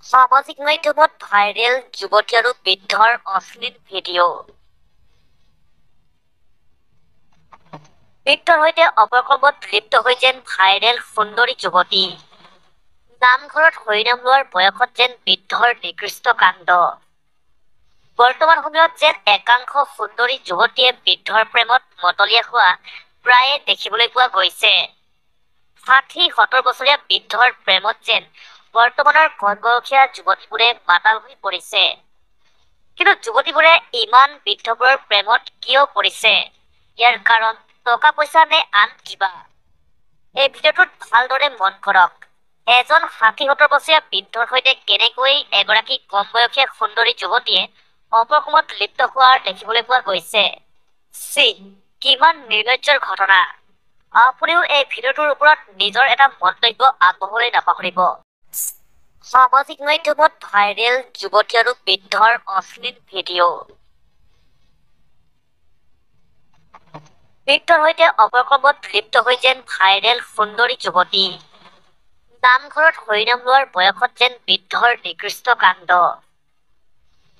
সামাজিক মাধ্যমত ভাইৰেল যুৱতী আৰু বৃদ্ধৰ অশ্লীল ভিডিঅ'। বৃদ্ধৰ সৈতে অপকৰ্মত লিপ্ত হৈ যেন ভাইৰেল সুন্দৰী যুৱতী। নামঘৰত হৰিনাম লোৱাৰ বয়সত যেন বৃদ্ধৰ নিকৃষ্ট কাণ্ড। বৰ্তমান সময়ত যেন একাংশ সুন্দৰী যুৱতীয়ে বৃদ্ধৰ প্ৰেমত মতলীয়া হোৱা প্ৰায়ে দেখিবলৈ পোৱা গৈছে। ৬০-৭০ বছৰীয়া বৃদ্ধৰ প্ৰেমত যেন বৰ্তমানৰ কণবয়সীয়া যুৱতীবোৰে মাতাল হৈ পৰিছে। কিন্তু যুৱতীবোৰে ইমান বৃদ্ধবোৰৰ প্ৰেমত কিয় পৰিছে? ইয়াৰ কাৰণ টকা পইচা নে আন কিবা? এই ভিডিঅ'টোত ভালদৰে মন কৰক। এজন ৬০-৭০ বছৰীয়া বৃদ্ধৰ সৈতে কেনেকৈ এগৰাকী কম বয়সীয়া সুন্দৰী যুৱতীয়ে অপকৰ্মত লিপ্ত হোৱা দেখিবলৈ পোৱা গৈছে। চি, কিমান নিৰ্লজ্জৰ ঘটনা! আপুনিও এই ভিডিঅ'টোৰ ওপৰত নিজৰ এটা মন্তব্য আগবঢ়াবলৈ নাপাহৰিব। সামাজিক মাধ্যমত ভাইৰেল যুৱতী আৰু বৃদ্ধৰ অশ্লীল ভিডিঅ'। বৃদ্ধৰ সৈতে অপকৰ্মত লিপ্ত হৈ যেন ভাইৰেল সুন্দৰী যুৱতী। নামঘৰত হৰিনাম লোৱাৰ বয়সত যেন বৃদ্ধৰ নিকৃষ্ট কাণ্ড।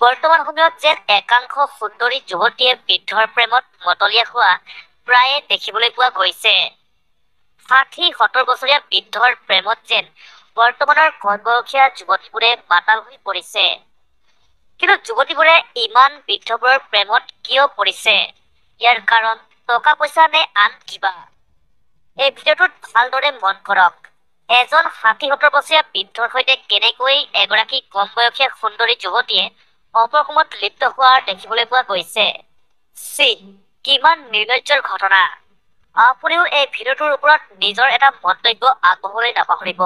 বৰ্তমান সময়ত যেন একাংশ সুন্দৰী যুৱতীয়ে বৃদ্ধৰ প্ৰেমত মতলীয়া হোৱা প্ৰায়ে দেখিবলৈ পোৱা গৈছে। ৬০-৭০ বছৰীয়া বৃদ্ধৰ প্ৰেমত যেন বৰ্তমানৰ কণবয়সীয়া যুৱতীবোৰে মাতাল হৈ পৰিছে। কিন্তু যুৱতীবোৰে ইমান বৃদ্ধবোৰৰ প্ৰেমত কিয় পৰিছে? ইয়াৰ কাৰণ টকা পইচা নে আন কিবা? এই ভিডিঅ'টোত ভালদৰে মন কৰক। এজন ৬০-৭০ বছৰীয়া বৃদ্ধৰ সৈতে কেনেকৈ এগৰাকী কম বয়সীয়া সুন্দৰী যুৱতীয়ে অপকৰ্মত লিপ্ত হোৱা দেখিবলৈ পোৱা গৈছে। চি, কিমান নিৰ্লজ্জৰ ঘটনা! আপুনিও এই ভিডিঅ'টোৰ ওপৰত নিজৰ এটা মন্তব্য আগবঢ়াবলৈ নাপাহৰিব।